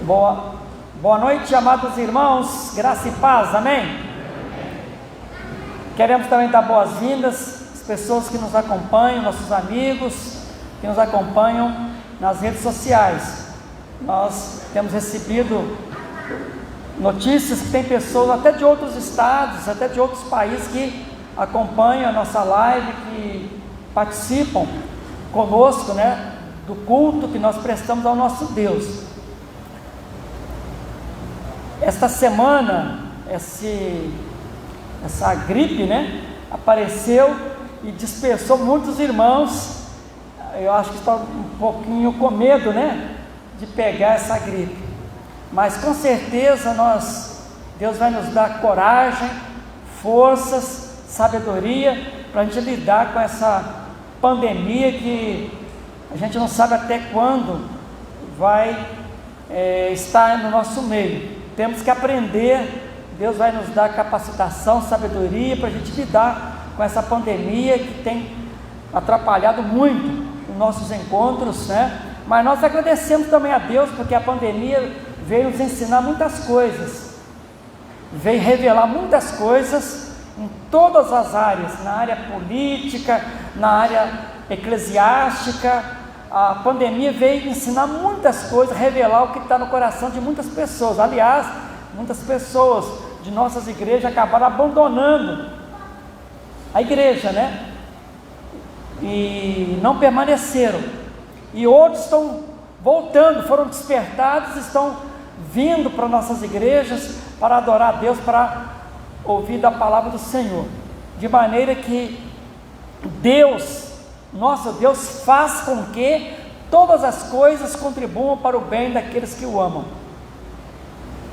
Boa noite, amados irmãos, graça e paz, amém? Queremos também dar boas-vindas às pessoas que nos acompanham, nossos amigos que nos acompanham nas redes sociais. Nós temos recebido notícias que tem pessoas até de outros estados, até de outros países que acompanham a nossa live, que participam conosco, do culto que nós prestamos ao nosso Deus. Esta semana, essa gripe, apareceu e dispersou muitos irmãos. Eu acho que estão um pouquinho com medo, de pegar essa gripe. Mas com certeza Deus vai nos dar coragem, forças, sabedoria para a gente lidar com essa pandemia que a gente não sabe até quando vai estar no nosso meio. Temos que aprender, Deus vai nos dar capacitação, sabedoria para a gente lidar com essa pandemia que tem atrapalhado muito os nossos encontros, Mas nós agradecemos também a Deus porque a pandemia veio nos ensinar muitas coisas, veio revelar muitas coisas em todas as áreas, na área política, na área eclesiástica. A pandemia veio ensinar muitas coisas, revelar o que está no coração de muitas pessoas. Aliás, muitas pessoas de nossas igrejas acabaram abandonando a igreja, e não permaneceram, e outros estão voltando, foram despertados, estão vindo para nossas igrejas para adorar a Deus, para ouvir da palavra do Senhor, de maneira que nosso Deus faz com que todas as coisas contribuam para o bem daqueles que o amam.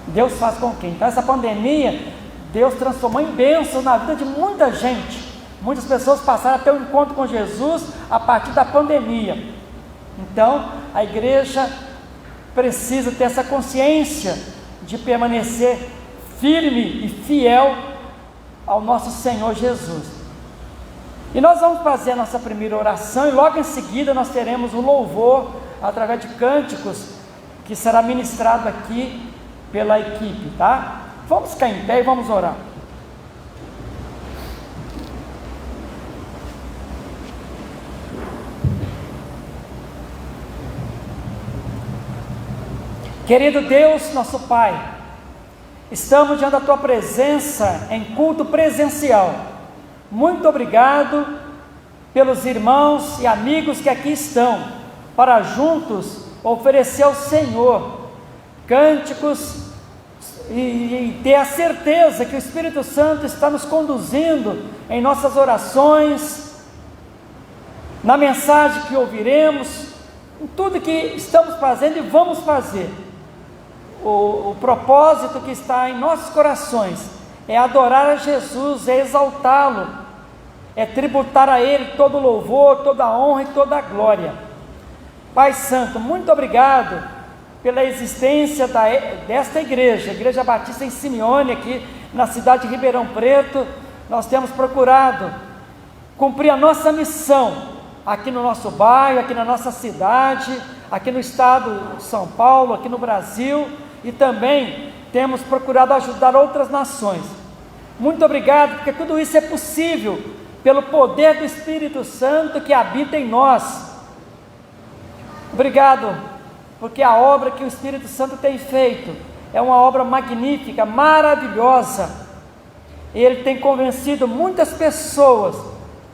Deus faz com que, então essa pandemia, Deus transformou em bênção na vida de muita gente. Muitas pessoas passaram a ter um encontro com Jesus a partir da pandemia. Então a igreja precisa ter essa consciência de permanecer firme e fiel ao nosso Senhor Jesus. E nós vamos fazer a nossa primeira oração e logo em seguida nós teremos o louvor através de cânticos que será ministrado aqui pela equipe, tá? Vamos ficar em pé e vamos orar. Querido Deus, nosso Pai, estamos diante da Tua presença em culto presencial. Muito obrigado pelos irmãos e amigos que aqui estão, para juntos oferecer ao Senhor cânticos e ter a certeza que o Espírito Santo está nos conduzindo em nossas orações, na mensagem que ouviremos, em tudo que estamos fazendo e vamos fazer. O propósito que está em nossos corações é adorar a Jesus, é exaltá-lo, é tributar a Ele todo louvor, toda honra e toda glória. Pai Santo, muito obrigado pela existência desta igreja, Igreja Batista em Simeone, aqui na cidade de Ribeirão Preto. Nós temos procurado cumprir a nossa missão aqui no nosso bairro, aqui na nossa cidade, aqui no estado de São Paulo, aqui no Brasil, e também temos procurado ajudar outras nações. Muito obrigado, porque tudo isso é possível pelo poder do Espírito Santo que habita em nós. Obrigado, porque a obra que o Espírito Santo tem feito é uma obra magnífica, maravilhosa. Ele tem convencido muitas pessoas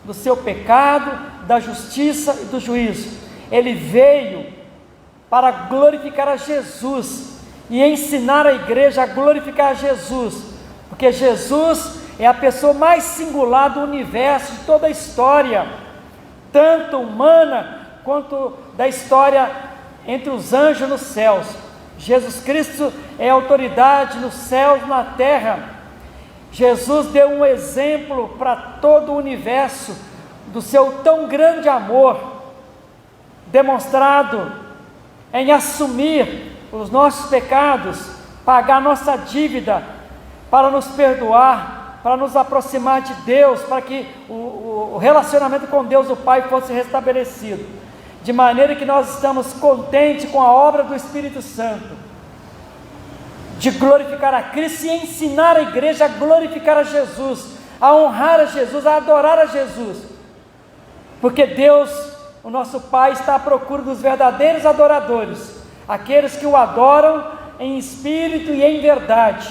do seu pecado, da justiça e do juízo. Ele veio para glorificar a Jesus e ensinar a igreja a glorificar a Jesus, porque Jesus é a pessoa mais singular do universo, de toda a história, tanto humana quanto da história entre os anjos nos céus. Jesus Cristo é autoridade nos céus e na terra. Jesus deu um exemplo para todo o universo do seu tão grande amor, demonstrado em assumir os nossos pecados, pagar nossa dívida, para nos perdoar, para nos aproximar de Deus, para que o relacionamento com Deus o Pai fosse restabelecido, de maneira que nós estamos contentes com a obra do Espírito Santo. de glorificar a Cristo e ensinar a igreja a glorificar a Jesus, a honrar a Jesus, a adorar a Jesus, porque Deus, o nosso Pai, está à procura dos verdadeiros adoradores, aqueles que o adoram em espírito e em verdade,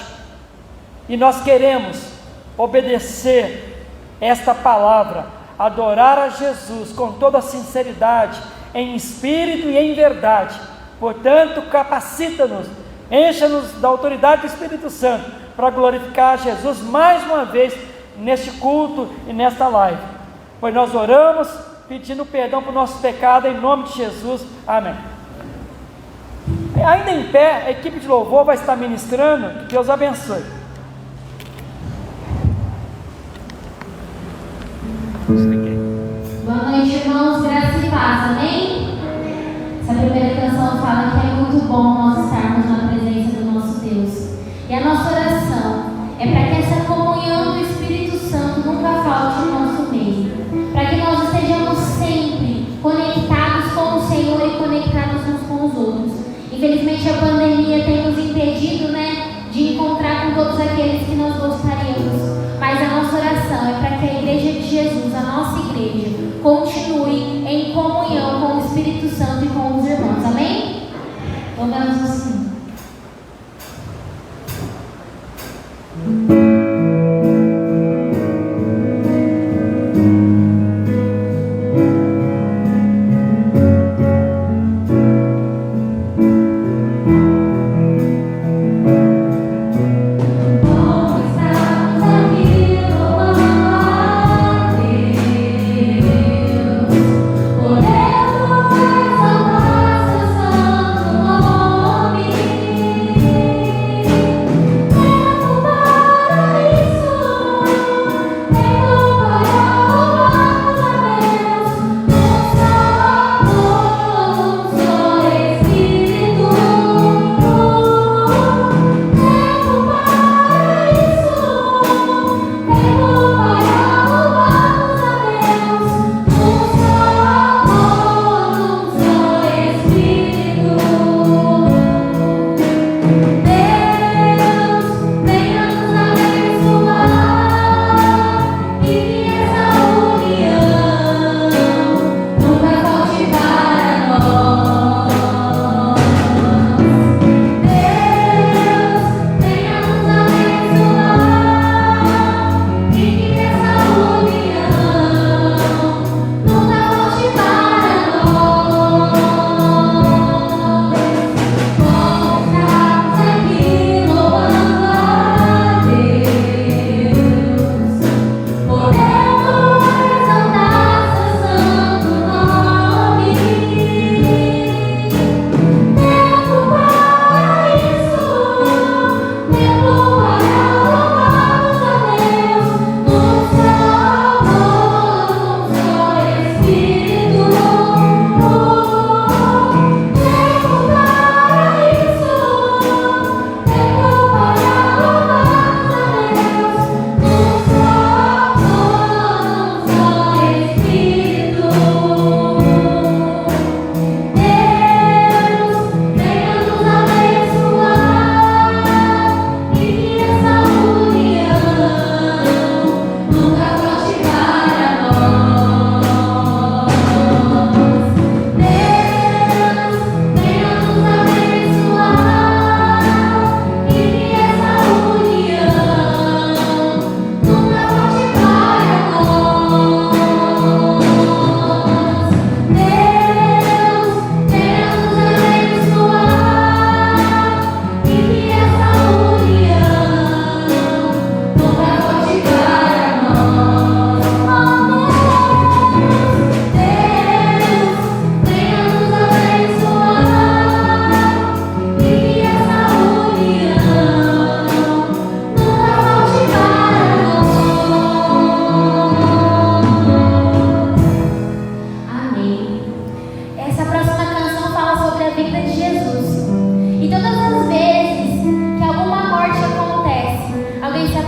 e nós queremos obedecer esta palavra, adorar a Jesus com toda a sinceridade, em espírito e em verdade. Portanto, capacita-nos, encha-nos da autoridade do Espírito Santo, para glorificar a Jesus mais uma vez, neste culto e nesta live, pois nós oramos, pedindo perdão por nosso pecado, em nome de Jesus, amém. Ainda em pé, a equipe de louvor vai estar ministrando, que Deus abençoe. Boa noite, irmãos, graça e paz, amém? Essa primeira canção fala que é muito bom nós estarmos na presença do nosso Deus, e a nossa oração é para que essa comunhão do Espírito Santo nunca falte no nosso meio, para que nós estejamos sempre conectados com o Senhor e conectados uns com os outros. Infelizmente a pandemia tem nos impedido, de encontrar com todos aqueles que nós gostaríamos, mas a nossa oração é para que a igreja de Jesus, a nossa igreja, continue em comunhão com o Espírito Santo e com os irmãos, amém? Oramos assim.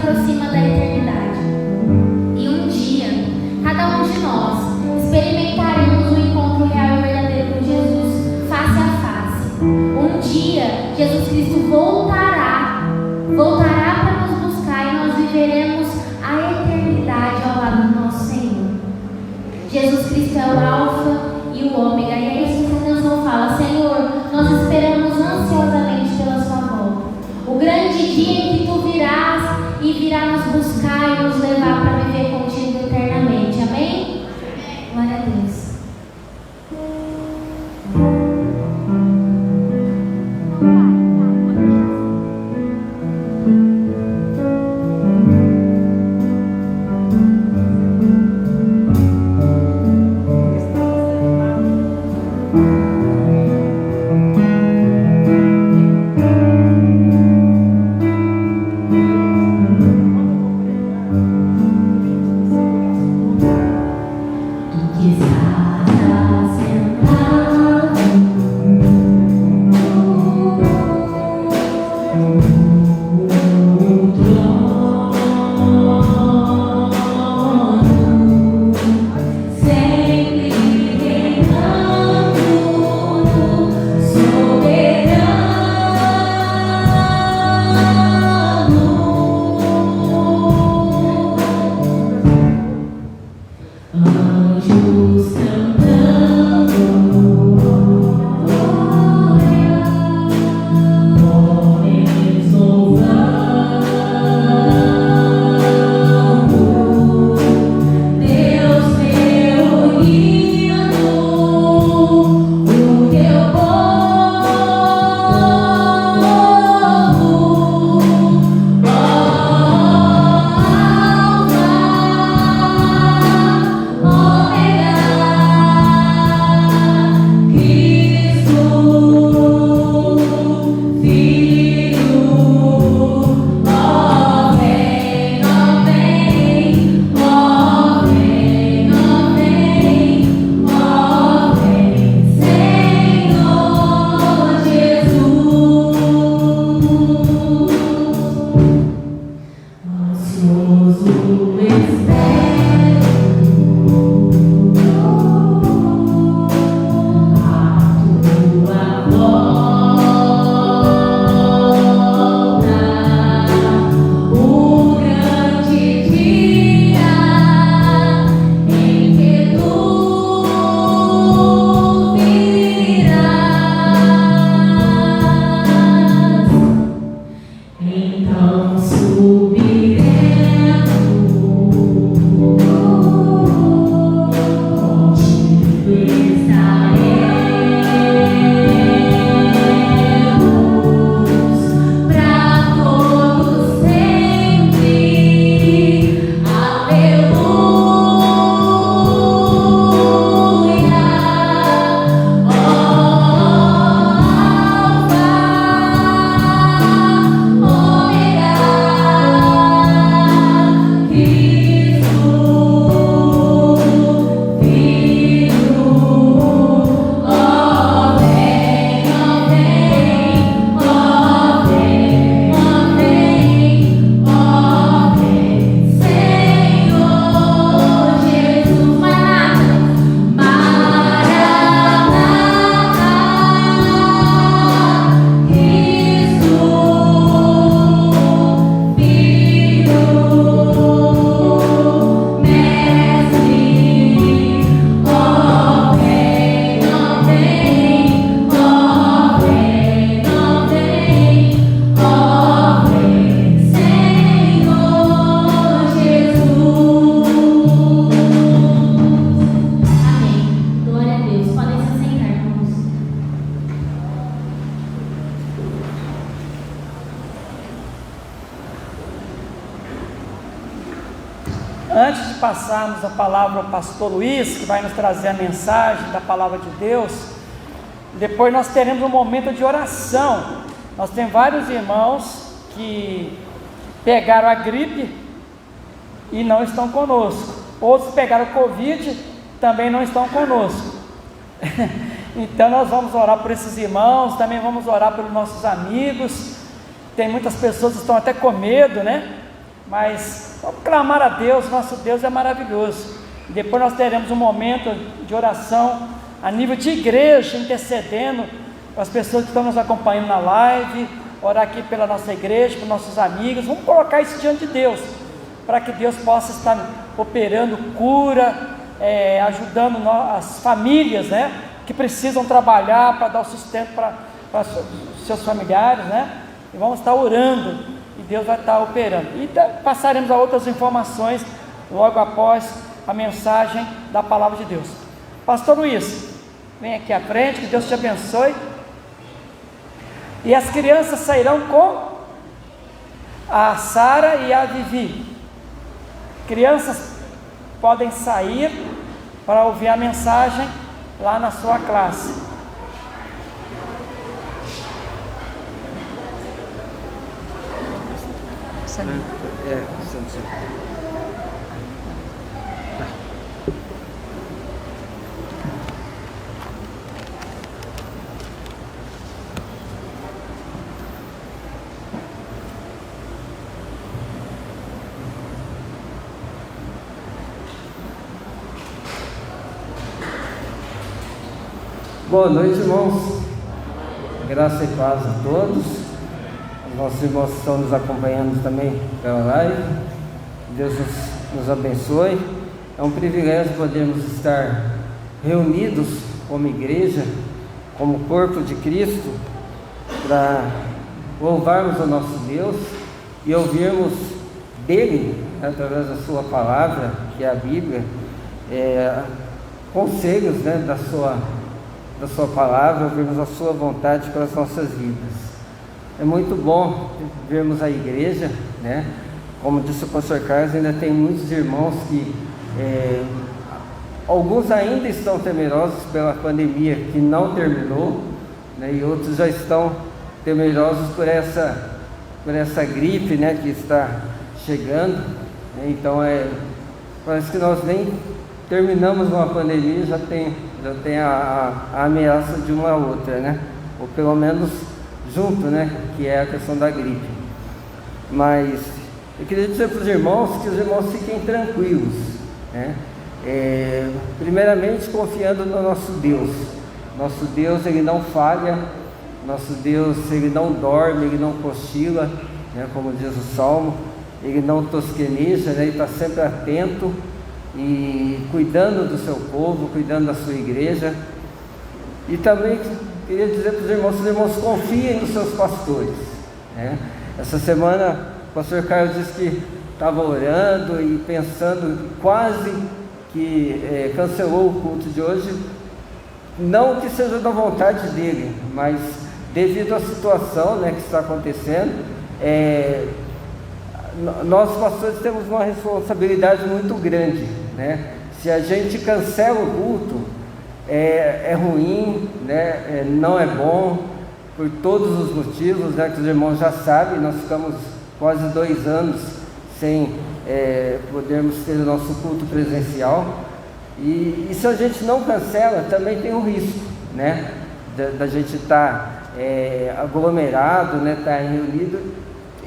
aproxima da eternidade. E um dia, cada um de nós experimentaremos o encontro real e verdadeiro com Jesus, face a face. Um dia, Jesus Cristo voltará voltará para nos buscar e nós viveremos a eternidade ao lado do nosso Senhor. Jesus Cristo é o Alfa e o Ômega, e é isso que a canção fala: Senhor, nós esperamos ansiosamente pela sua volta, o grande dia em que tu virás e virá nos buscar e nos levar para viver contigo eternamente. Amém? Glória a Deus. Antes de passarmos a palavra ao pastor Luiz, que vai nos trazer a mensagem da palavra de Deus, depois nós teremos um momento de oração. Nós temos vários irmãos que pegaram a gripe e não estão conosco. Outros pegaram o Covid, também não estão conosco. Então nós vamos orar por esses irmãos, também vamos orar pelos nossos amigos. Tem muitas pessoas que estão até com medo, né? Mas vamos clamar a Deus, nosso Deus é maravilhoso. Depois nós teremos um momento de oração a nível de igreja, intercedendo com as pessoas que estão nos acompanhando na live, orar aqui pela nossa igreja, pelos nossos amigos. Vamos colocar isso diante de Deus, para que Deus possa estar operando cura, ajudando as famílias, né, que precisam trabalhar para dar o sustento para os seus familiares, né? E vamos estar orando e Deus vai estar operando. E passaremos a outras informações logo após a mensagem da palavra de Deus. Pastor Luiz, vem aqui à frente, que Deus te abençoe. E as crianças sairão com a Sara e a Vivi. Crianças podem sair para ouvir a mensagem lá na sua classe. Boa noite, irmãos. Graça e paz a todos. Os nossos irmãos que estão nos acompanhando também pela live. Deus nos abençoe. É um privilégio podermos estar reunidos como igreja, como corpo de Cristo, para louvarmos o nosso Deus e ouvirmos dele, através da sua palavra, que é a Bíblia, conselhos, né, da sua palavra, ouvirmos a sua vontade para as nossas vidas. É muito bom vermos a igreja, né? Como disse o pastor Carlos, ainda tem muitos irmãos que alguns ainda estão temerosos pela pandemia que não terminou, né? E outros já estão temerosos por essa gripe, né, que está chegando, né? Então parece que nós nem terminamos uma pandemia, já tem a ameaça de uma outra, né? Ou pelo menos junto, né? Que é a questão da gripe. Mas eu queria dizer para os irmãos que os irmãos fiquem tranquilos, né? Primeiramente confiando no nosso Deus. Nosso Deus, Ele não falha. Nosso Deus, Ele não dorme, Ele não cochila, né? Como diz o Salmo. Ele não tosqueneja, né? Ele está sempre atento e cuidando do seu povo, cuidando da sua igreja. E também queria dizer para os irmãos confiem nos seus pastores, né? Essa semana o pastor Carlos disse que estava orando e pensando, quase que cancelou o culto de hoje, não que seja da vontade dele, mas devido à situação, né, que está acontecendo, nós pastores temos uma responsabilidade muito grande, né? Se a gente cancela o culto, é ruim, né? Não é bom, por todos os motivos, né, que os irmãos já sabem. Nós ficamos quase 2 anos sem podermos ter o nosso culto presencial, e se a gente não cancela, também tem um risco, né, da gente estar aglomerado, né, estar reunido.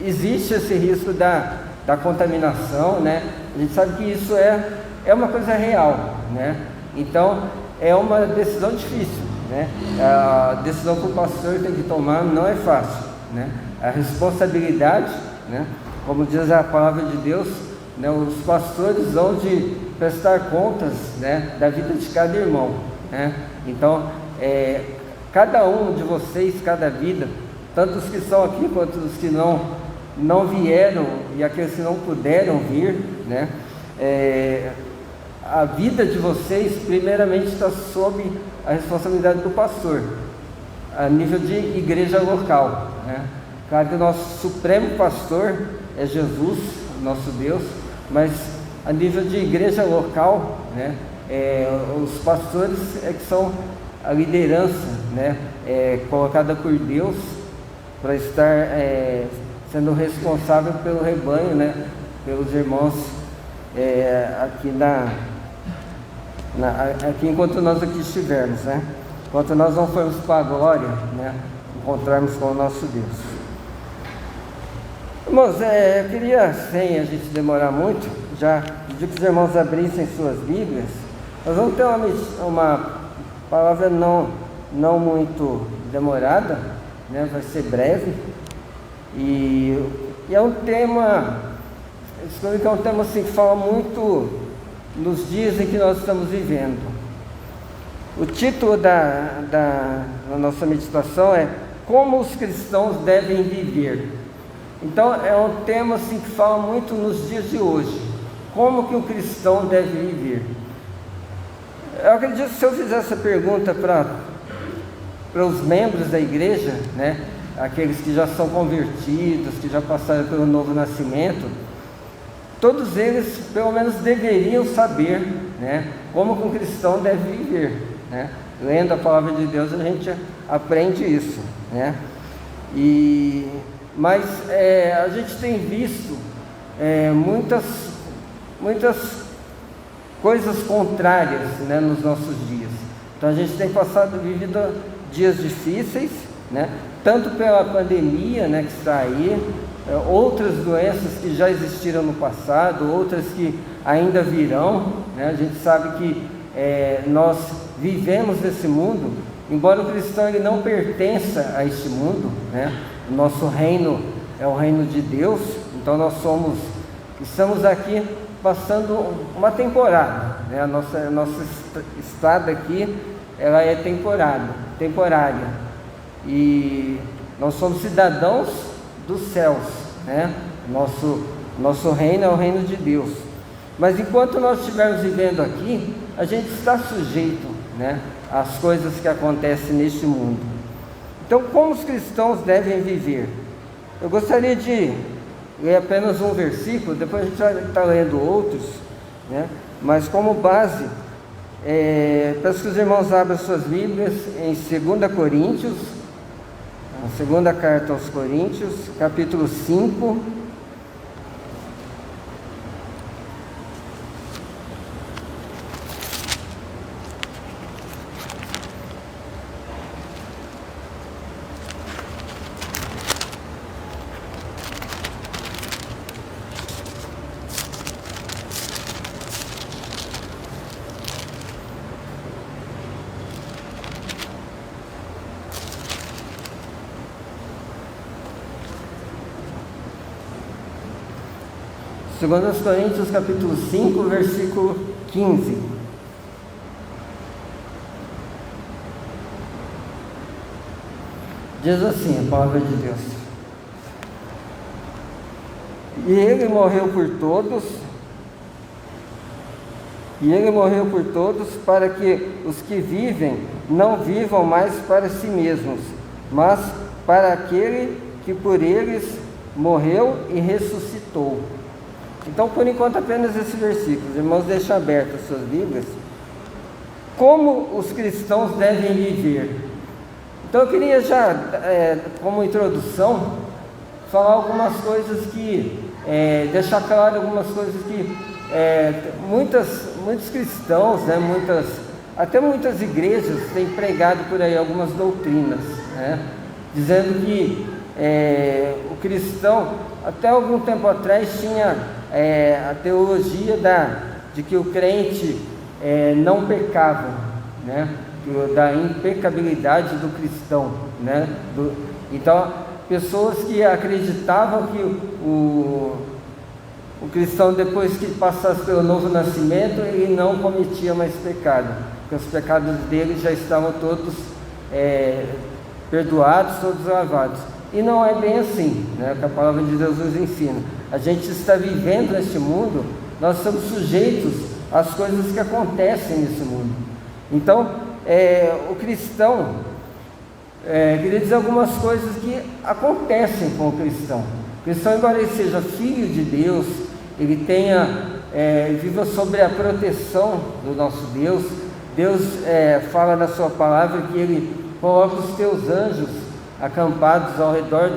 Existe esse risco da contaminação, né? A gente sabe que isso é uma coisa real, né? Então é uma decisão difícil, né? A decisão que o pastor tem que tomar não é fácil, né? A responsabilidade, né? Como diz a palavra de Deus, né? Os pastores vão de prestar contas, né, da vida de cada irmão, né? Então cada um de vocês, cada vida, tanto os que estão aqui quanto os que não vieram e aqueles que não puderam vir, né? A vida de vocês primeiramente está sob a responsabilidade do pastor, a nível de igreja local, né? Claro que o nosso supremo pastor é Jesus, nosso Deus, mas a nível de igreja local, né, os pastores que são a liderança, né, colocada por Deus para estar sendo responsável pelo rebanho, né, pelos irmãos aqui aqui enquanto nós aqui estivermos, né, enquanto nós não formos para a glória, né, encontrarmos com o nosso Deus. Irmãos, eu queria, sem a gente demorar muito, já pedir que os irmãos abrissem suas Bíblias. Nós vamos ter uma palavra não muito demorada, né? Vai ser breve, E é um tema, é um tema assim, que fala muito nos dias em que nós estamos vivendo. O título da nossa meditação é Como os cristãos devem viver. Então é um tema assim, que fala muito nos dias de hoje. Como que o cristão deve viver? Eu acredito que se eu fizer essa pergunta para os membros da igreja, né, aqueles que já são convertidos, que já passaram pelo novo nascimento, todos eles pelo menos deveriam saber, né, como que um cristão deve viver, né? Lendo a palavra de Deus a gente aprende isso, né? Mas a gente tem visto muitas coisas contrárias, né, nos nossos dias. Então a gente tem vivido dias difíceis, né, tanto pela pandemia, né, que está aí, outras doenças que já existiram no passado, outras que ainda virão, né? A gente sabe que nós vivemos nesse mundo, embora o cristão ele não pertença a este mundo, né? O nosso reino é o reino de Deus, então nós estamos aqui passando uma temporada, né? A nossa estada aqui, ela é temporária, e nós somos cidadãos dos céus, né? Nosso reino é o reino de Deus, mas enquanto nós estivermos vivendo aqui, a gente está sujeito, né, às coisas que acontecem neste mundo. Então, como os cristãos devem viver? Eu gostaria de ler apenas um versículo, depois a gente vai estar lendo outros, né? Mas como base, peço que os irmãos abram suas Bíblias em 2 Coríntios, a segunda carta aos Coríntios, capítulo 5. Segundo aos Coríntios, capítulo 5, versículo 15. Diz assim a palavra de Deus: E ele morreu por todos, para que os que vivem não vivam mais para si mesmos, mas para aquele que por eles morreu e ressuscitou. Então, por enquanto, apenas esse versículo. Os irmãos, deixam abertas as suas Bíblias. Como os cristãos devem viver? Então, eu queria já, como introdução, falar algumas coisas que, deixar claro algumas coisas que muitos cristãos, né, até muitas igrejas têm pregado por aí algumas doutrinas, né, dizendo que o cristão, até algum tempo atrás, tinha a teologia de que o crente não pecava, né? Da impecabilidade do cristão, né? Então, pessoas que acreditavam que o cristão, depois que passasse pelo novo nascimento, ele não cometia mais pecado, porque os pecados dele já estavam todos perdoados, todos lavados. E não é bem assim, né, que a palavra de Deus nos ensina. A gente está vivendo neste mundo, nós estamos sujeitos às coisas que acontecem nesse mundo. Então, o cristão, queria dizer algumas coisas que acontecem com o cristão. O cristão, embora ele seja filho de Deus, ele viva sobre a proteção do nosso Deus. Deus fala na sua palavra que Ele coloca os teus anjos acampados ao redor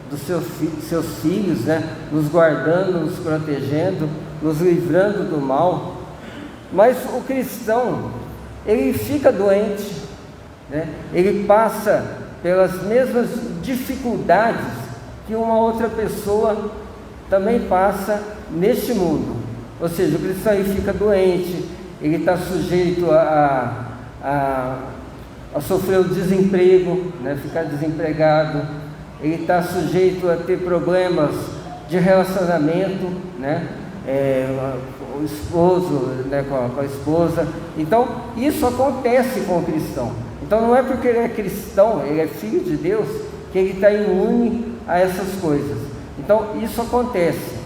dos seus filhos, né? Nos guardando, nos protegendo, nos livrando do mal. Mas o cristão, ele fica doente, né? Ele passa pelas mesmas dificuldades que uma outra pessoa também passa neste mundo. Ou seja, o cristão ele fica doente, ele está sujeito a sofrer o desemprego, né? Ficar desempregado, ele está sujeito a ter problemas de relacionamento, né? O esposo, né, com a esposa. Então, isso acontece com o cristão. Então, não é porque ele é cristão, ele é filho de Deus, que ele está imune a essas coisas. Então, isso acontece.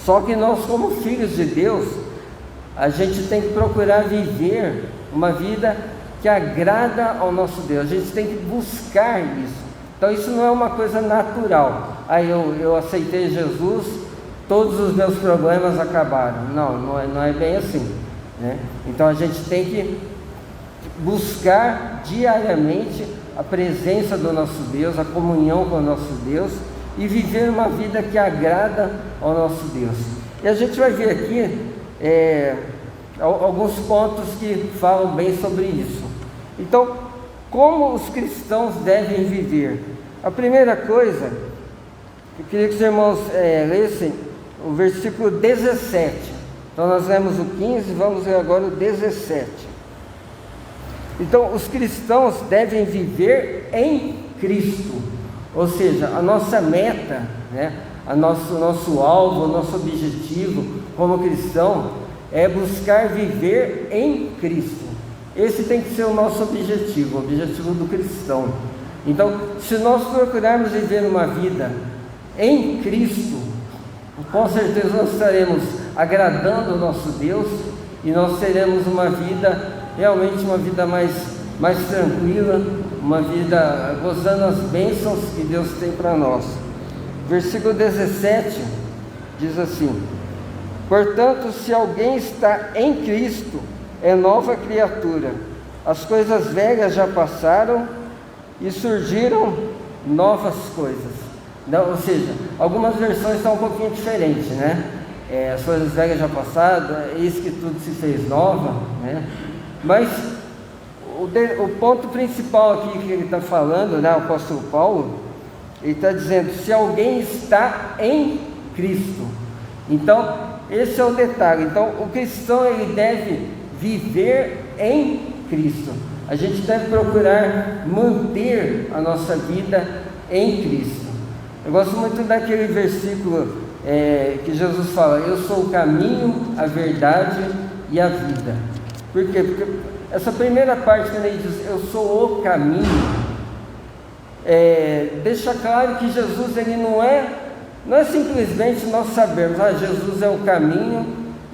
Só que nós, como filhos de Deus, a gente tem que procurar viver uma vida que agrada ao nosso Deus. A gente tem que buscar isso. Então, isso não é uma coisa natural. Aí eu aceitei Jesus, todos os meus problemas acabaram. Não é bem assim, né? Então, a gente tem que buscar diariamente a presença do nosso Deus, a comunhão com o nosso Deus, e viver uma vida que agrada ao nosso Deus. E a gente vai ver aqui alguns pontos que falam bem sobre isso. Então, como os cristãos devem viver? A primeira coisa, eu queria que os irmãos lessem o versículo 17. Então, nós lemos o 15, vamos ler agora o 17. Então, os cristãos devem viver em Cristo, ou seja, a nossa meta, né, nosso alvo, o nosso objetivo como cristão é buscar viver em Cristo. Esse tem que ser o nosso objetivo, o objetivo do cristão. Então, se nós procurarmos viver uma vida em Cristo, com certeza nós estaremos agradando o nosso Deus e nós teremos uma vida, realmente uma vida mais tranquila, uma vida gozando as bênçãos que Deus tem para nós. Versículo 17 diz assim: portanto, se alguém está em Cristo, é nova criatura. As coisas velhas já passaram e surgiram novas coisas. Não, ou seja, algumas versões estão um pouquinho diferentes, né? As coisas velhas já passaram, eis que tudo se fez nova, né? Mas o ponto principal aqui que ele está falando, né, o apóstolo Paulo, ele está dizendo, se alguém está em Cristo. Então, esse é o detalhe. Então, o cristão, ele deve viver em Cristo. A gente deve procurar manter a nossa vida em Cristo. Eu gosto muito daquele versículo que Jesus fala, eu sou o caminho, a verdade e a vida. Por quê? Porque essa primeira parte, quando ele diz, eu sou o caminho, deixa claro que Jesus, ele não é simplesmente nós sabermos, Jesus é o caminho,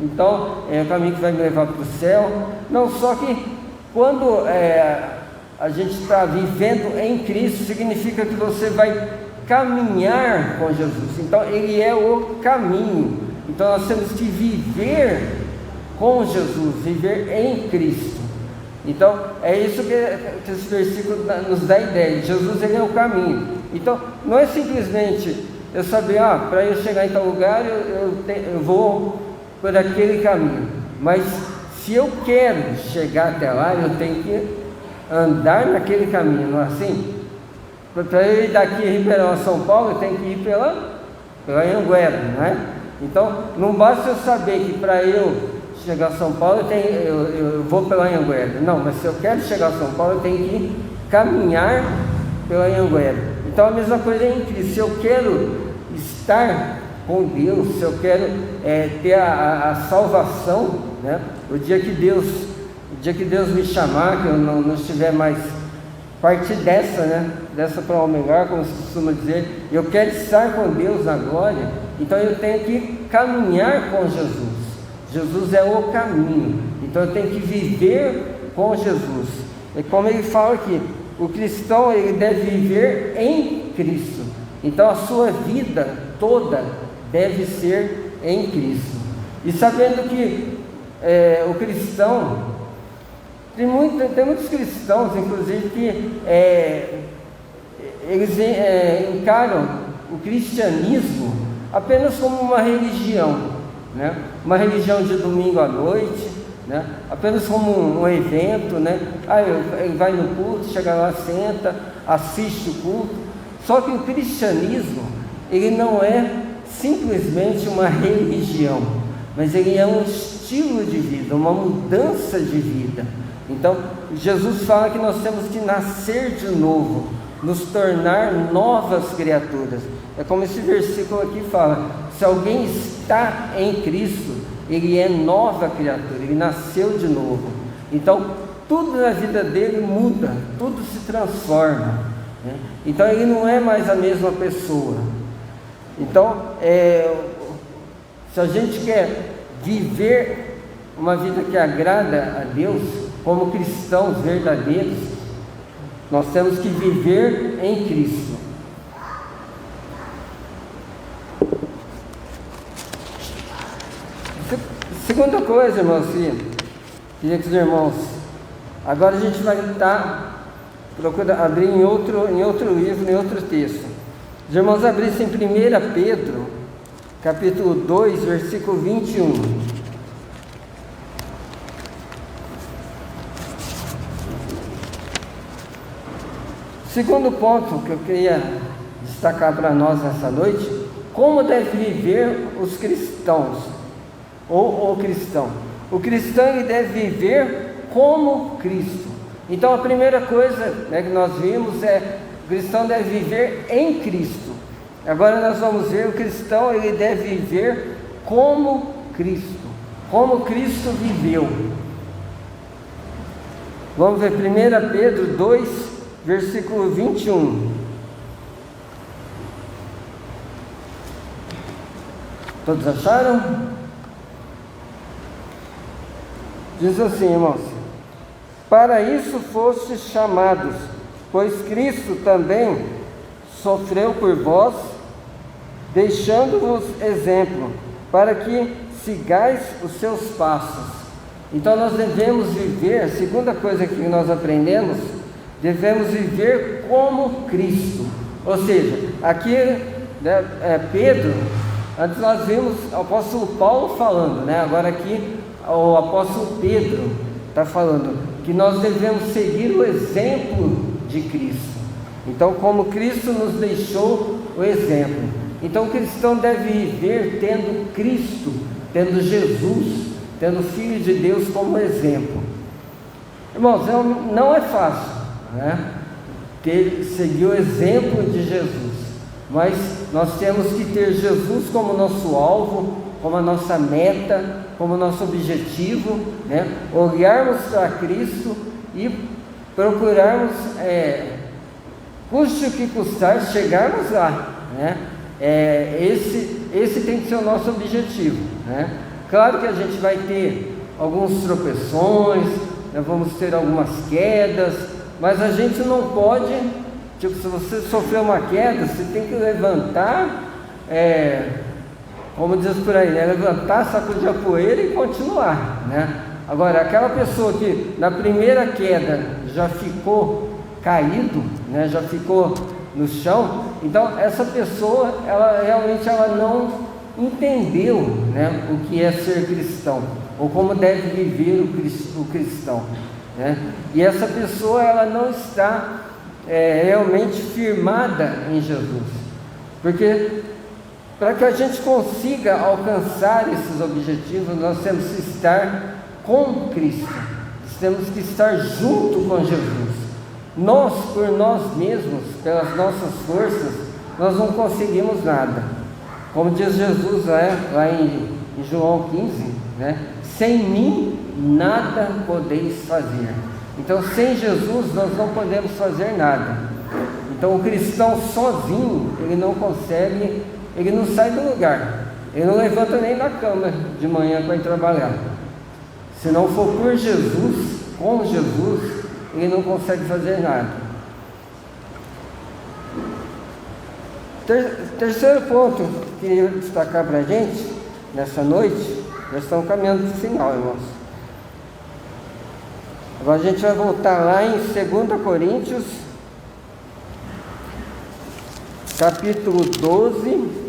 então é o caminho que vai me levar para o céu. Não, só que quando a gente está vivendo em Cristo, significa que você vai caminhar com Jesus. Então ele é o caminho. Então nós temos que viver com Jesus, viver em Cristo. Então é isso que esse versículo nos dá a ideia. Jesus, ele é o caminho. Então não é simplesmente eu saber, para eu chegar em tal lugar eu vou por aquele caminho, mas se eu quero chegar até lá, eu tenho que andar naquele caminho, não é assim? Para eu ir daqui em Ribeirão a São Paulo, eu tenho que ir pela Anhanguera, não é? Então, não basta eu saber que para eu chegar a São Paulo, eu vou pela Anhanguera. Não, mas se eu quero chegar a São Paulo, eu tenho que caminhar pela Anhanguera. Então, a mesma coisa é em Cristo. Se eu quero estar com Deus, se eu quero ter a salvação, né? O dia que Deus me chamar, que eu não estiver mais partir dessa para o melhor, como se costuma dizer, eu quero estar com Deus na glória, então eu tenho que caminhar com Jesus. Jesus é o caminho, então eu tenho que viver com Jesus. E como ele fala aqui, o cristão, ele deve viver em Cristo. Então a sua vida toda deve ser em Cristo. E sabendo que o cristão, tem muitos cristãos, inclusive, que eles encaram o cristianismo apenas como uma religião, né? Uma religião de domingo à noite, né? Apenas como um evento, né? Ele vai no culto, chega lá, senta, assiste o culto. Só que o cristianismo, ele não é simplesmente uma religião, mas ele é um estilo de vida, uma mudança de vida. Então, Jesus fala que nós temos que nascer de novo. nos tornar novas criaturas. É como esse versículo aqui fala: se alguém está em Cristo, ele é nova criatura, ele nasceu de novo. Então, tudo na vida dele muda, tudo se transforma, né? Então, ele não é mais a mesma pessoa. Então, se a gente quer viver uma vida que agrada a Deus, como cristãos verdadeiros, nós temos que viver em Cristo. Segunda coisa, irmãos, queria que os irmãos, agora a gente vai procurando abrir em outro livro, em outro texto. Os irmãos abrissem 1 Pedro, capítulo 2, versículo 21. Segundo ponto que eu queria destacar para nós nessa noite: como devem viver os cristãos, ou o cristão. O cristão, ele deve viver como Cristo. Então, a primeira coisa, né, que nós vimos é: o cristão deve viver em Cristo. Agora nós vamos ver: o cristão, ele deve viver como Cristo, como Cristo viveu. Vamos ver 1 Pedro 2, versículo 21. Todos acharam? Diz assim, irmãos: para isso fostes chamados, pois Cristo também sofreu por vós, deixando-vos exemplo, para que sigais os seus passos. Então nós devemos viver, a segunda coisa que nós aprendemos, devemos viver como Cristo. Ou seja, aqui, né, Pedro, antes nós vimos o apóstolo Paulo falando, né? Agora aqui o apóstolo Pedro está falando que nós devemos seguir o exemplo de Cristo. Então, como Cristo nos deixou o exemplo, então o cristão deve viver tendo Cristo, tendo Jesus, tendo o Filho de Deus como exemplo. Irmãos, não é fácil, né, seguir o exemplo de Jesus, mas nós temos que ter Jesus como nosso alvo, como a nossa meta, como nosso objetivo, né? Olharmos para Cristo e procurarmos, custe o que custar, chegarmos lá, né? Esse tem que ser o nosso objetivo, né? Claro que a gente vai ter alguns tropeções, né? Vamos ter algumas quedas, mas a gente não pode, tipo, se você sofrer uma queda, você tem que levantar, como diz por aí, né? Levantar, sacudir a poeira e continuar, né? Agora, aquela pessoa que na primeira queda já ficou caído, né? Já ficou no chão, então essa pessoa, ela realmente não entendeu, né, o que é ser cristão, ou como deve viver o cristão, né? E essa pessoa, ela não está realmente firmada em Jesus, porque para que a gente consiga alcançar esses objetivos, nós temos que estar com Cristo, temos que estar junto com Jesus. Nós, por nós mesmos, pelas nossas forças, nós não conseguimos nada. Como diz Jesus lá em João 15, né? Sem mim nada podeis fazer. Então, sem Jesus nós não podemos fazer nada. Então, o cristão sozinho, ele não consegue, ele não sai do lugar, ele não levanta nem da cama de manhã para ir trabalhar. Se não for por Jesus, com Jesus, ele não consegue fazer nada. Terceiro ponto que eu queria destacar para a gente nessa noite, nós estamos caminhando para o final, irmãos. Agora a gente vai voltar lá em 2 Coríntios, capítulo 12,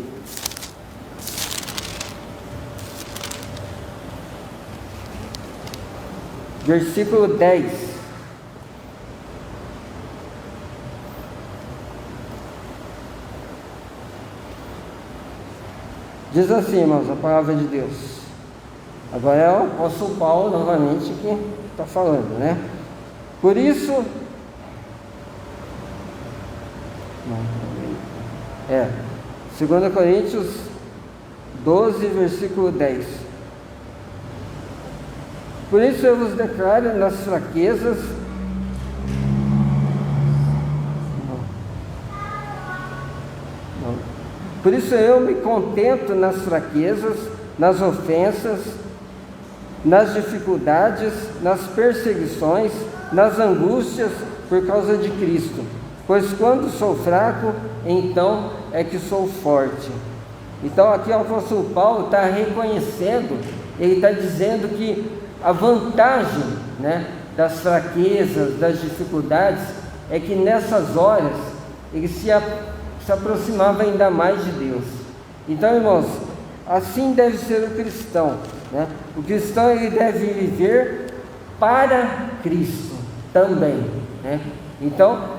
versículo 10. Diz assim, irmãos, a palavra de Deus. Agora é o apóstolo Paulo novamente que está falando, né? Por isso, 2 Coríntios 12, versículo 10. Por isso eu vos declaro nas fraquezas, por isso eu me contento nas fraquezas, nas ofensas, nas dificuldades, nas perseguições, nas angústias por causa de Cristo. Pois quando sou fraco, então é que sou forte. Então aqui o apóstolo Paulo está reconhecendo, ele está dizendo que a vantagem, né, das fraquezas, das dificuldades, é que nessas horas ele se aproximava ainda mais de Deus. Então, irmãos, assim deve ser o cristão, né? O cristão, ele deve viver para Cristo também, né? Então,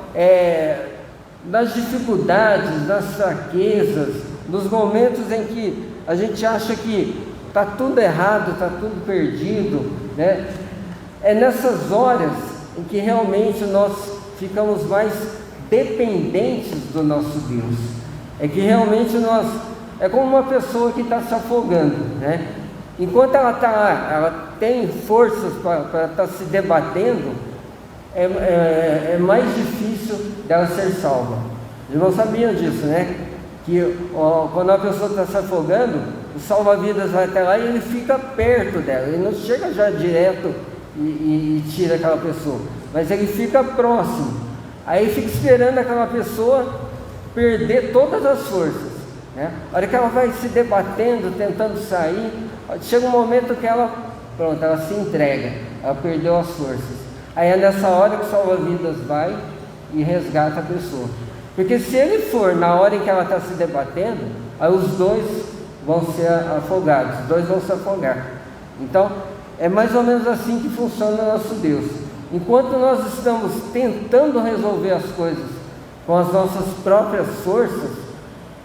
nas dificuldades, nas fraquezas, nos momentos em que a gente acha que está tudo errado, está tudo perdido, né? É nessas horas em que realmente nós ficamos mais dependentes do nosso Deus. É que realmente é como uma pessoa que está se afogando, né? Enquanto ela está lá, ela tem forças para estar se debatendo, é mais difícil dela ser salva. Eles não sabiam disso, né? Que quando a pessoa está se afogando, o salva-vidas vai até lá e ele fica perto dela, ele não chega já direto e tira aquela pessoa, mas ele fica próximo. Aí fica esperando aquela pessoa perder todas as forças, né? A hora que ela vai se debatendo, tentando sair, chega um momento que ela se entrega, ela perdeu as forças. Aí é nessa hora que o salva-vidas vai e resgata a pessoa. Porque se ele for na hora em que ela está se debatendo, aí os dois vão ser afogados, os dois vão se afogar. Então, é mais ou menos assim que funciona o nosso Deus. Enquanto nós estamos tentando resolver as coisas com as nossas próprias forças,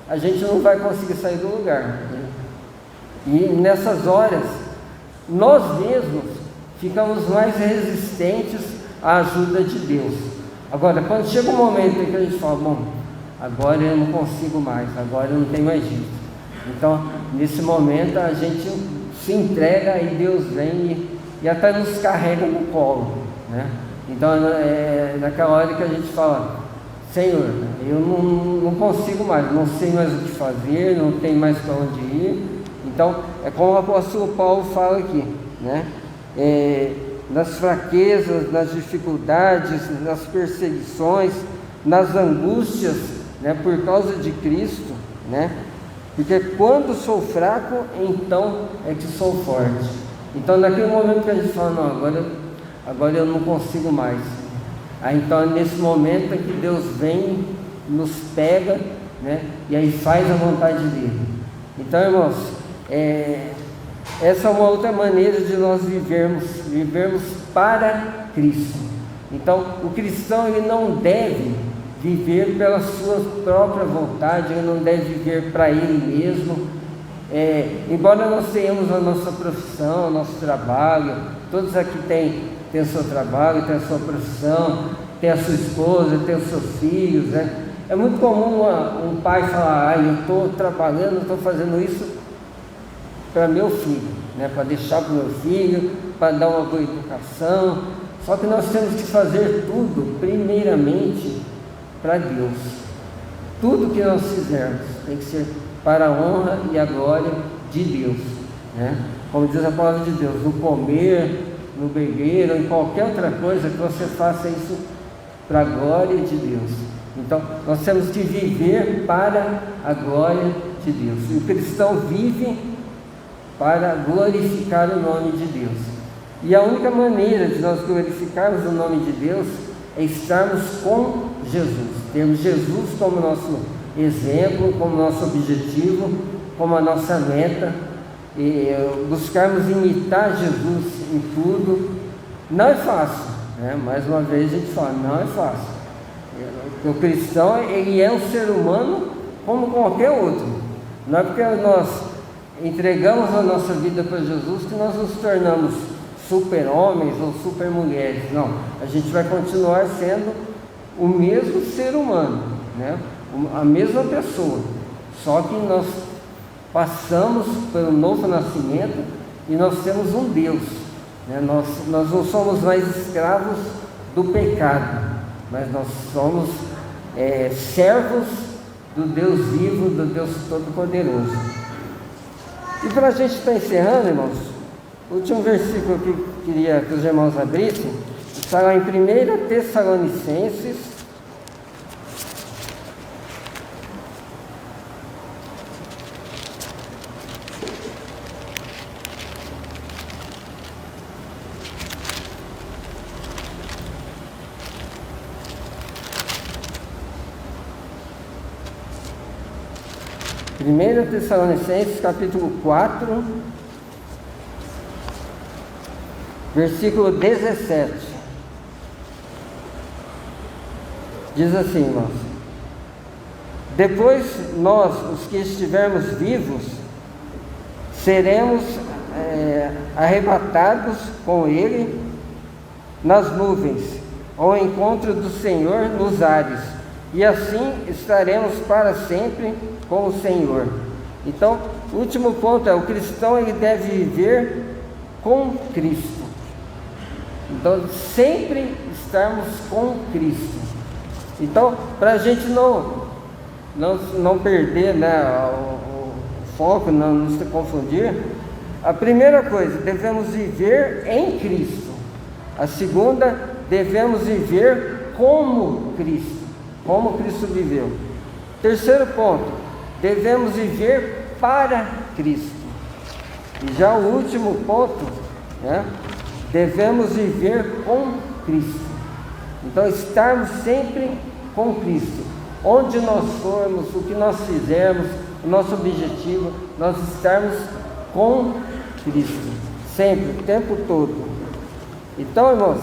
a gente não vai conseguir sair do lugar, né? E nessas horas, nós mesmos ficamos mais resistentes à ajuda de Deus. Agora, quando chega um momento em que a gente fala, bom, agora eu não consigo mais, agora eu não tenho mais jeito. Então, nesse momento, a gente se entrega e Deus vem e até nos carrega no colo, né? Então, é naquela hora que a gente fala, Senhor, eu não consigo mais, não sei mais o que fazer, não tenho mais para onde ir. Então, é como o apóstolo Paulo fala aqui, né? Nas fraquezas, nas dificuldades, nas perseguições, nas angústias, né, por causa de Cristo, né? Porque quando sou fraco, então é que sou forte. Então, naquele momento que a gente fala, não, agora eu não consigo mais. Aí, então, é nesse momento que Deus vem, nos pega, né, e aí faz a vontade dele. Então, irmãos, essa é uma outra maneira de nós vivermos para Cristo. Então, o cristão, ele não deve viver pela sua própria vontade, ele não deve viver para ele mesmo. Embora nós tenhamos a nossa profissão, o nosso trabalho, todos aqui têm o seu trabalho, têm a sua profissão, tem a sua esposa, tem os seus filhos, né? É muito comum um pai falar, eu estou trabalhando, estou fazendo isso para meu filho, né? Para deixar para o meu filho, para dar uma boa educação. Só que nós temos que fazer tudo, primeiramente, para Deus. Tudo que nós fizermos tem que ser para a honra e a glória de Deus, né? Como diz a palavra de Deus, no comer, no beber ou em qualquer outra coisa, que você faça isso para a glória de Deus. Então, nós temos que viver para a glória de Deus. E o cristão vive para glorificar o nome de Deus. E a única maneira de nós glorificarmos o nome de Deus é estarmos com Jesus. Termos Jesus como nosso exemplo, como nosso objetivo, como a nossa meta, e buscarmos imitar Jesus em tudo. Não é fácil, né? Mais uma vez a gente fala, não é fácil. O cristão, ele é um ser humano como qualquer outro. Não é porque nós entregamos a nossa vida para Jesus que nós nos tornamos super-homens ou super-mulheres. Não, a gente vai continuar sendo o mesmo ser humano, né? a mesma pessoa, só que nós passamos pelo novo nascimento e nós temos um Deus, né? Nós não somos mais escravos do pecado, mas nós somos servos do Deus vivo, do Deus Todo-Poderoso. E para a gente estar encerrando, irmãos, o último versículo que eu queria que os irmãos abrissem está lá em 1 Tessalonicenses, capítulo 4, versículo 17. Diz assim, irmãos: depois nós, os que estivermos vivos, seremos arrebatados com Ele nas nuvens, ao encontro do Senhor nos ares, e assim estaremos para sempre com o Senhor. Então, o último ponto é: o cristão ele deve viver com Cristo. Então, sempre estarmos com Cristo. Então, para a gente não perder, né, o foco, não se confundir, a primeira coisa, devemos viver em Cristo. A segunda, devemos viver como Cristo viveu. Terceiro ponto, devemos viver para Cristo. E já o último ponto, né, devemos viver com Cristo. Então, estarmos sempre com Cristo. Onde nós formos, o que nós fizermos, o nosso objetivo, nós estarmos com Cristo. Sempre, o tempo todo. Então, irmãos,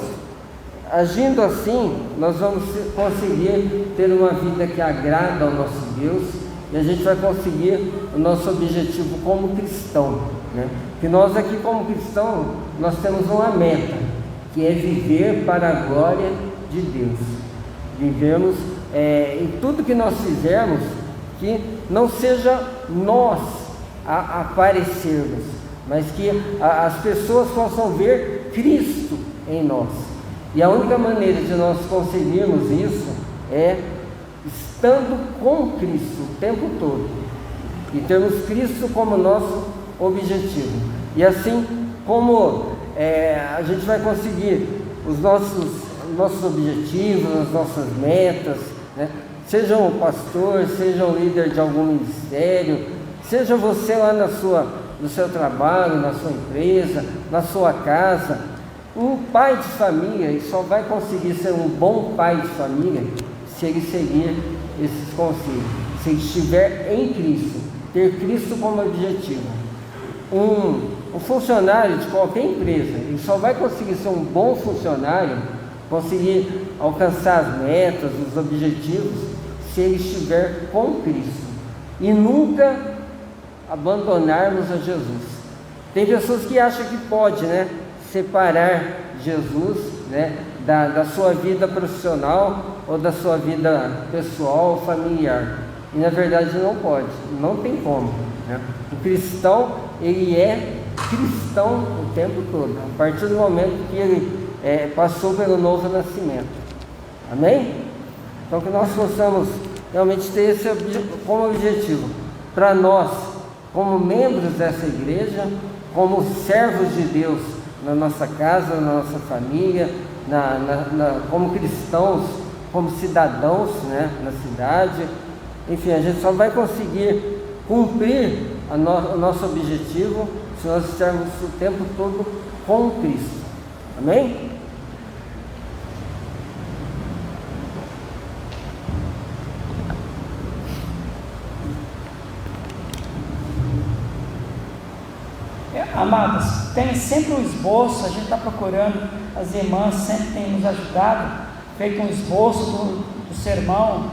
agindo assim, nós vamos conseguir ter uma vida que agrada ao nosso Deus, e a gente vai conseguir o nosso objetivo como cristão, né? Que nós aqui como cristão, nós temos uma meta, que é viver para a glória de Deus. Vivemos em tudo que nós fizermos, que não seja nós a aparecermos, mas que as pessoas possam ver Cristo em nós. E a única maneira de nós conseguirmos isso é estando com Cristo o tempo todo, e termos Cristo como nosso objetivo. E assim como a gente vai conseguir os nossos objetivos, as nossas metas, né? Seja um pastor, seja um líder de algum ministério, seja você lá no seu trabalho, na sua empresa, na sua casa, um pai de família, ele só vai conseguir ser um bom pai de família se ele seguir esses conselhos, se ele estiver em Cristo, ter Cristo como objetivo. Um funcionário de qualquer empresa, ele só vai conseguir ser um bom funcionário, conseguir alcançar as metas, os objetivos, se ele estiver com Cristo, e nunca abandonarmos a Jesus. Tem pessoas que acham que pode, né, separar Jesus, né, da sua vida profissional ou da sua vida pessoal ou familiar, e na verdade não pode, não tem como, né? O cristão, ele é cristão o tempo todo, a partir do momento que ele passou pelo novo nascimento. Amém? Então, que nós possamos realmente ter esse como objetivo, para nós, como membros dessa igreja, como servos de Deus na nossa casa, na nossa família, como cristãos, como cidadãos, né, na cidade. Enfim, a gente só vai conseguir cumprir o nosso objetivo se nós estivermos o tempo todo com Cristo. Amém? Amados, tem sempre um esboço, a gente está procurando, as irmãs sempre têm nos ajudado, feito um esboço do sermão,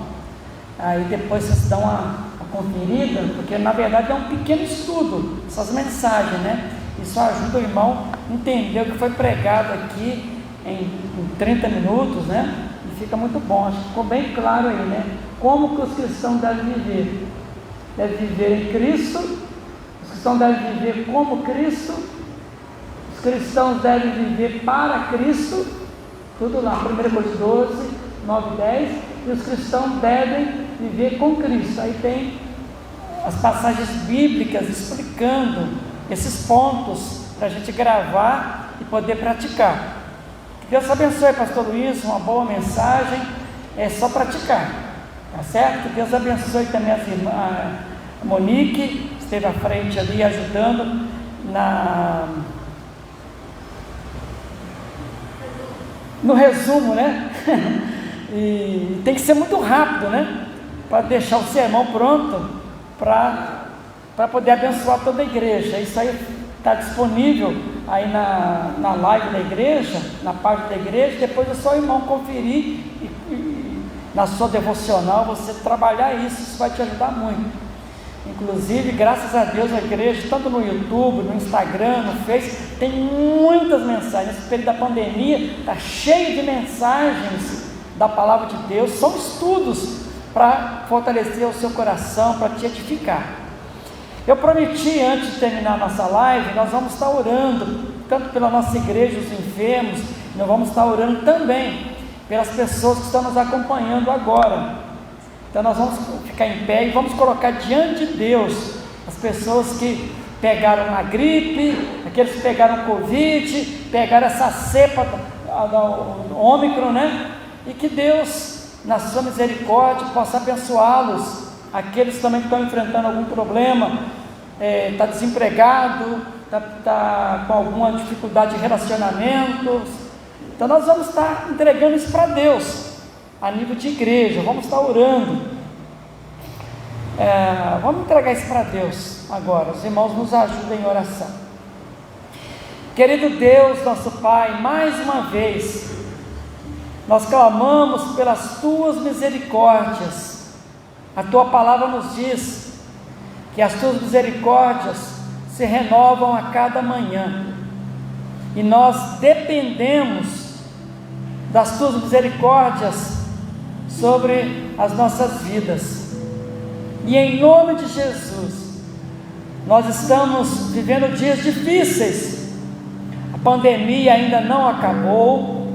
aí depois vocês dão uma conferida, porque na verdade é um pequeno estudo, essas mensagens, né? Isso ajuda o irmão a entender o que foi pregado aqui em 30 minutos, né? E fica muito bom, acho que ficou bem claro aí, né? como que os cristãos devem viver. Devem viver em Cristo, os cristãos devem viver como Cristo, os cristãos devem viver para Cristo, tudo lá, 1 Coríntios 12, 9 e 10, e os cristãos devem viver com Cristo. Aí tem as passagens bíblicas explicando esses pontos para a gente gravar e poder praticar. Que Deus abençoe, pastor Luiz, uma boa mensagem, é só praticar, tá certo? Que Deus abençoe também as irmãs, a Monique, esteve à frente ali ajudando no resumo, né? E tem que ser muito rápido, né? Para deixar o sermão pronto para poder abençoar toda a igreja. Isso aí está disponível aí na live da igreja, na página da igreja. Depois é só o irmão conferir e na sua devocional você trabalhar isso vai te ajudar muito. Inclusive, graças a Deus, a igreja, tanto no YouTube, no Instagram, no Facebook, tem muitas mensagens. Nesse período da pandemia, está cheio de mensagens da palavra de Deus. São estudos para fortalecer o seu coração, para te edificar. Eu prometi, antes de terminar a nossa live, nós vamos estar orando, tanto pela nossa igreja, os enfermos, nós vamos estar orando também pelas pessoas que estão nos acompanhando agora. Então nós vamos ficar em pé e vamos colocar diante de Deus as pessoas que pegaram a gripe, aqueles que pegaram Covid, pegaram essa cepa do Ômicron, né? E que Deus, na sua misericórdia, possa abençoá-los. Aqueles também que estão enfrentando algum problema, está desempregado, está com alguma dificuldade de relacionamento. Então nós vamos estar entregando isso para Deus, a nível de igreja, vamos estar orando, vamos entregar isso para Deus agora. Os irmãos nos ajudem em oração. Querido Deus, nosso Pai, mais uma vez nós clamamos pelas Tuas misericórdias. A Tua palavra nos diz que as Tuas misericórdias se renovam a cada manhã, e nós dependemos das Tuas misericórdias sobre as nossas vidas, e em nome de Jesus, nós estamos vivendo dias difíceis. A pandemia ainda não acabou,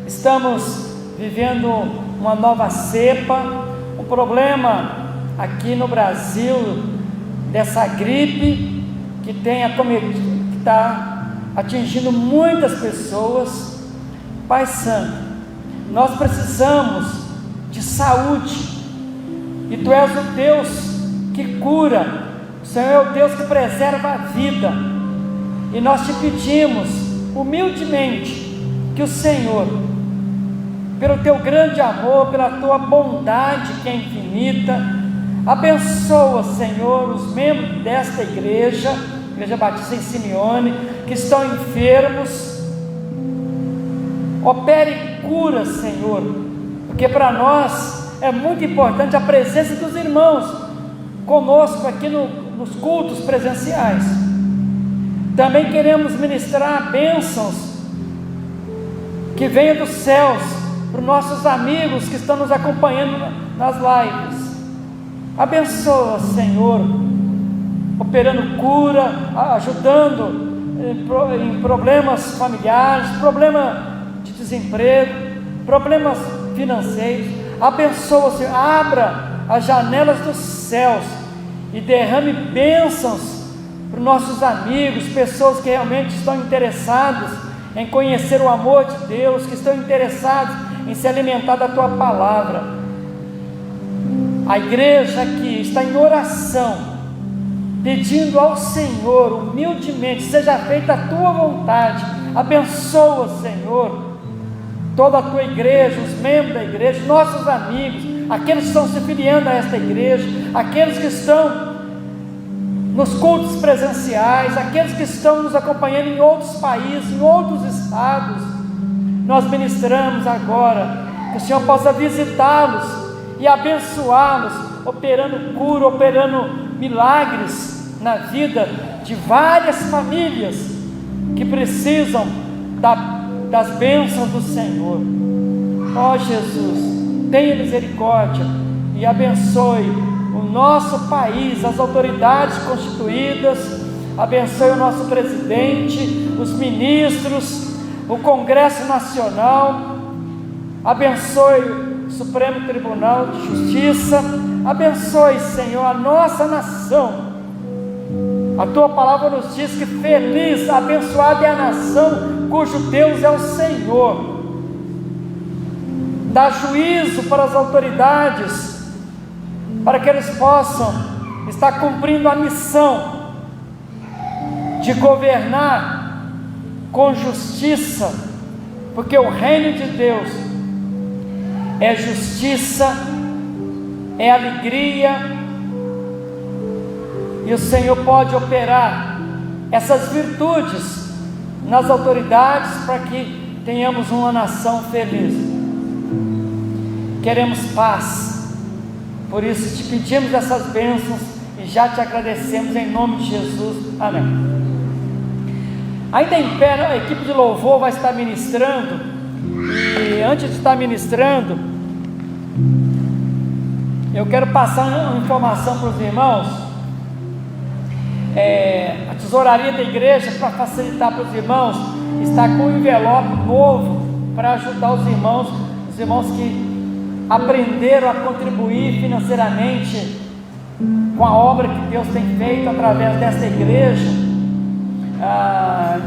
estamos vivendo uma nova cepa, um problema aqui no Brasil, dessa gripe que está atingindo muitas pessoas. Pai Santo, nós precisamos de saúde, e Tu és o Deus que cura, o Senhor é o Deus que preserva a vida, e nós Te pedimos humildemente que o Senhor, pelo Teu grande amor, pela Tua bondade que é infinita, abençoa, Senhor, os membros desta igreja, Igreja Batista em Simeone, que estão enfermos. Opere cura, Senhor, porque para nós é muito importante a presença dos irmãos conosco aqui nos cultos presenciais. Também queremos ministrar bênçãos que venham dos céus para os nossos amigos que estão nos acompanhando nas lives. Abençoa, Senhor, operando cura, ajudando em problemas familiares, problema de desemprego, problemas financeiros. Abençoa, Senhor, abra as janelas dos céus e derrame bênçãos para os nossos amigos, pessoas que realmente estão interessados em conhecer o amor de Deus, que estão interessados em se alimentar da Tua palavra. A igreja aqui está em oração, pedindo ao Senhor humildemente: seja feita a Tua vontade. Abençoa, Senhor, toda a Tua igreja, os membros da igreja, nossos amigos, aqueles que estão se filiando a esta igreja, aqueles que estão nos cultos presenciais, aqueles que estão nos acompanhando em outros países, em outros estados. Nós ministramos agora que o Senhor possa visitá-los e abençoá-los, operando cura, operando milagres na vida de várias famílias que precisam das bênçãos do Senhor. Ó Jesus, tenha misericórdia e abençoe o nosso país, as autoridades constituídas, abençoe o nosso presidente, os ministros, o Congresso Nacional, abençoe o Supremo Tribunal de Justiça, abençoe, Senhor, a nossa nação. A tua palavra nos diz que feliz, abençoada é a nação cujo Deus é o Senhor. Dá juízo para as autoridades, para que eles possam estar cumprindo a missão de governar com justiça, porque o reino de Deus é justiça, é alegria, e o Senhor pode operar essas virtudes nas autoridades para que tenhamos uma nação feliz. Queremos paz, por isso te pedimos essas bênçãos e já te agradecemos em nome de Jesus, amém. Ainda em pé, a equipe de louvor vai estar ministrando, e antes de estar ministrando, eu quero passar uma informação para os irmãos. A tesouraria da igreja, para facilitar para os irmãos, está com um envelope novo para ajudar os irmãos que aprenderam a contribuir financeiramente com a obra que Deus tem feito através dessa igreja.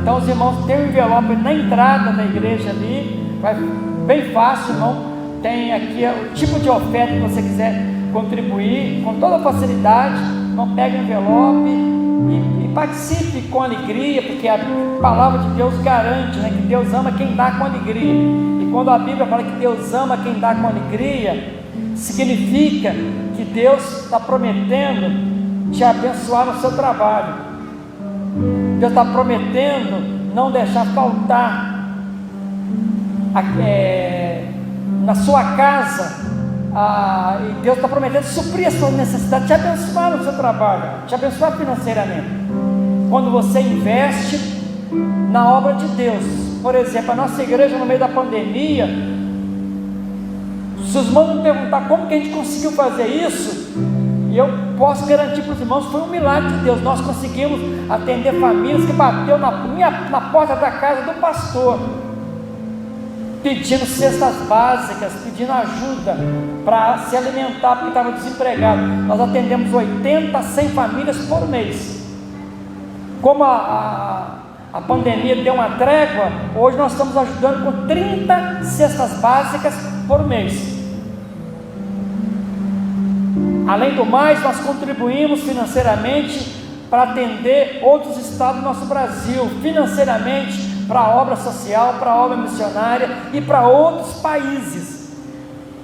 Então os irmãos têm um envelope na entrada da igreja ali, vai bem fácil, irmão. Tem aqui o tipo de oferta que você quiser contribuir, com toda facilidade. Não pega o envelope e participe com alegria, porque a palavra de Deus garante, né, que Deus ama quem dá com alegria. E quando a Bíblia fala que Deus ama quem dá com alegria, significa que Deus está prometendo te abençoar no seu trabalho. Deus está prometendo não deixar faltar na sua casa, e Deus está prometendo suprir a sua necessidade, te abençoar no seu trabalho, te abençoar financeiramente. Quando você investe na obra de Deus, por exemplo, a nossa igreja no meio da pandemia, se os irmãos me perguntar como que a gente conseguiu fazer isso, e eu posso garantir para os irmãos, foi um milagre de Deus. Nós conseguimos atender famílias que bateu na porta da casa do pastor, pedindo cestas básicas, pedindo ajuda para se alimentar, porque estava desempregado. Nós atendemos 80 a 100 famílias por mês. Como a pandemia deu uma trégua, hoje nós estamos ajudando com 30 cestas básicas por mês. Além do mais, nós contribuímos financeiramente para atender outros estados do nosso Brasil, financeiramente, para a obra social, para a obra missionária e para outros países.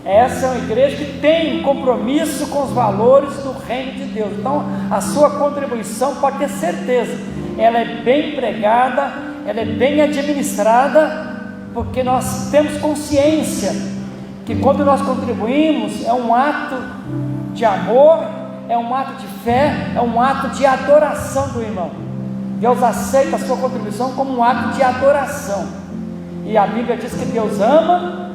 Essa é uma igreja que tem compromisso com os valores do reino de Deus. Então a sua contribuição, pode ter certeza, ela é bem empregada, ela é bem administrada, porque nós temos consciência que quando nós contribuímos é um ato de amor, é um ato de fé, é um ato de adoração do irmão. Deus aceita a sua contribuição como um ato de adoração, e a Bíblia diz que Deus ama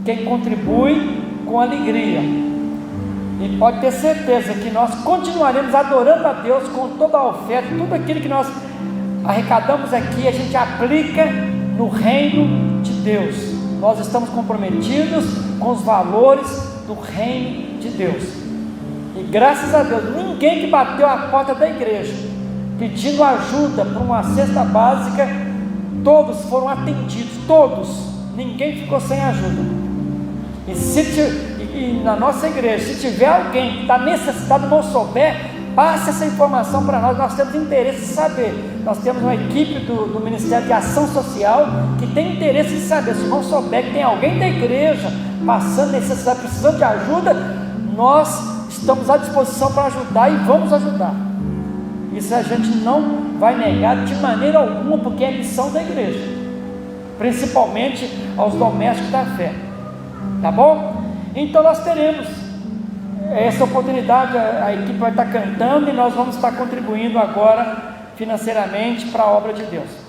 quem contribui com alegria, e pode ter certeza que nós continuaremos adorando a Deus com toda a oferta. Tudo aquilo que nós arrecadamos aqui, a gente aplica no reino de Deus. Nós estamos comprometidos com os valores do reino de Deus, e graças a Deus, ninguém que bateu a porta da igreja pedindo ajuda para uma cesta básica, todos foram atendidos, todos, ninguém ficou sem ajuda. E na nossa igreja, se tiver alguém que está necessitado, não souber, passe essa informação para nós. Nós temos interesse em saber. Nós temos uma equipe do Ministério de Ação Social que tem interesse em saber. Se não souber que tem alguém da igreja passando necessidade, precisando de ajuda, nós estamos à disposição para ajudar, e vamos ajudar. Isso a gente não vai negar de maneira alguma, porque é missão da igreja, principalmente aos domésticos da fé, tá bom? Então nós teremos essa oportunidade, a equipe vai estar cantando e nós vamos estar contribuindo agora financeiramente para a obra de Deus.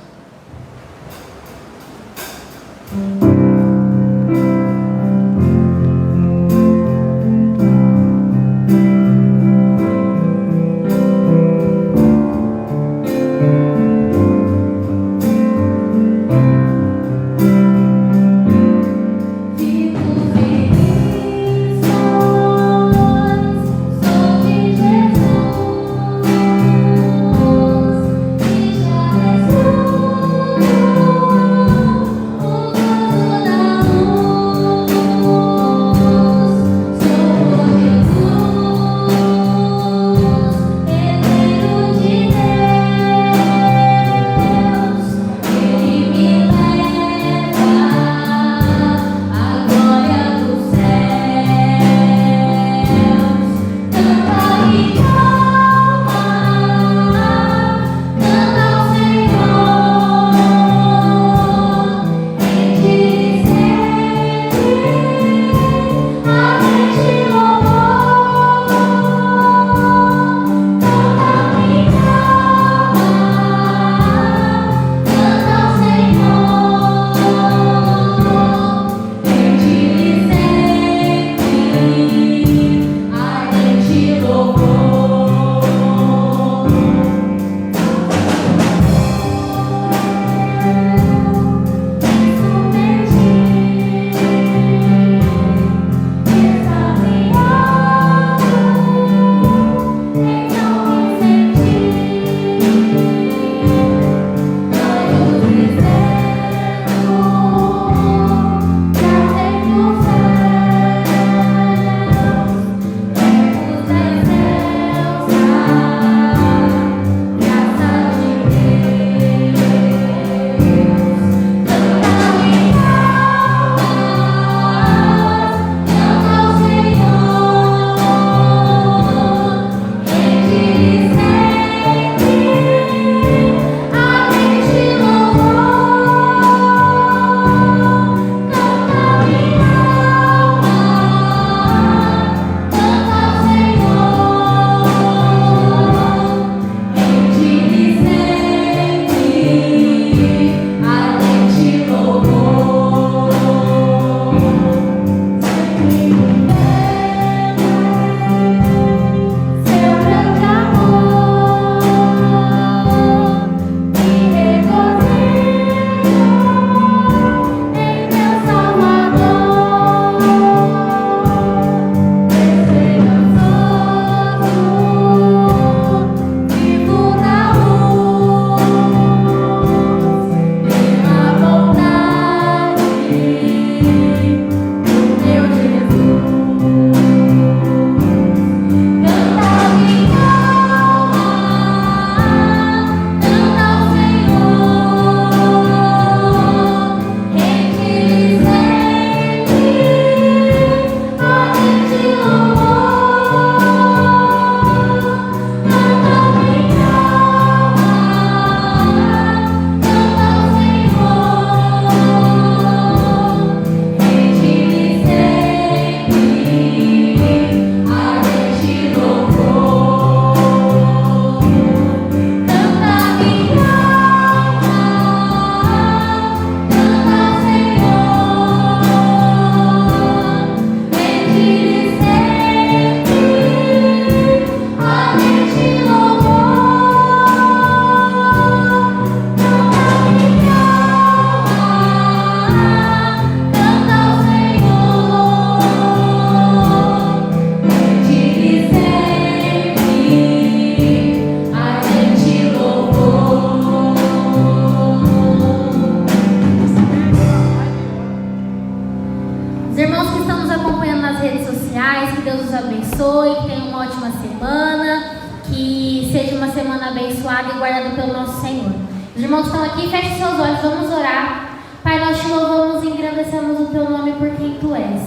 abençoado e guardado pelo nosso Senhor. Os irmãos estão aqui, feche seus olhos, vamos orar. Pai, nós te louvamos e engrandecemos o teu nome por quem tu és.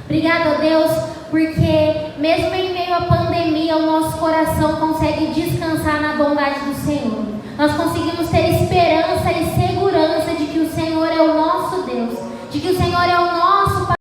Obrigado, ó Deus, porque mesmo em meio à pandemia, o nosso coração consegue descansar na bondade do Senhor. Nós conseguimos ter esperança e segurança de que o Senhor é o nosso Deus, de que o Senhor é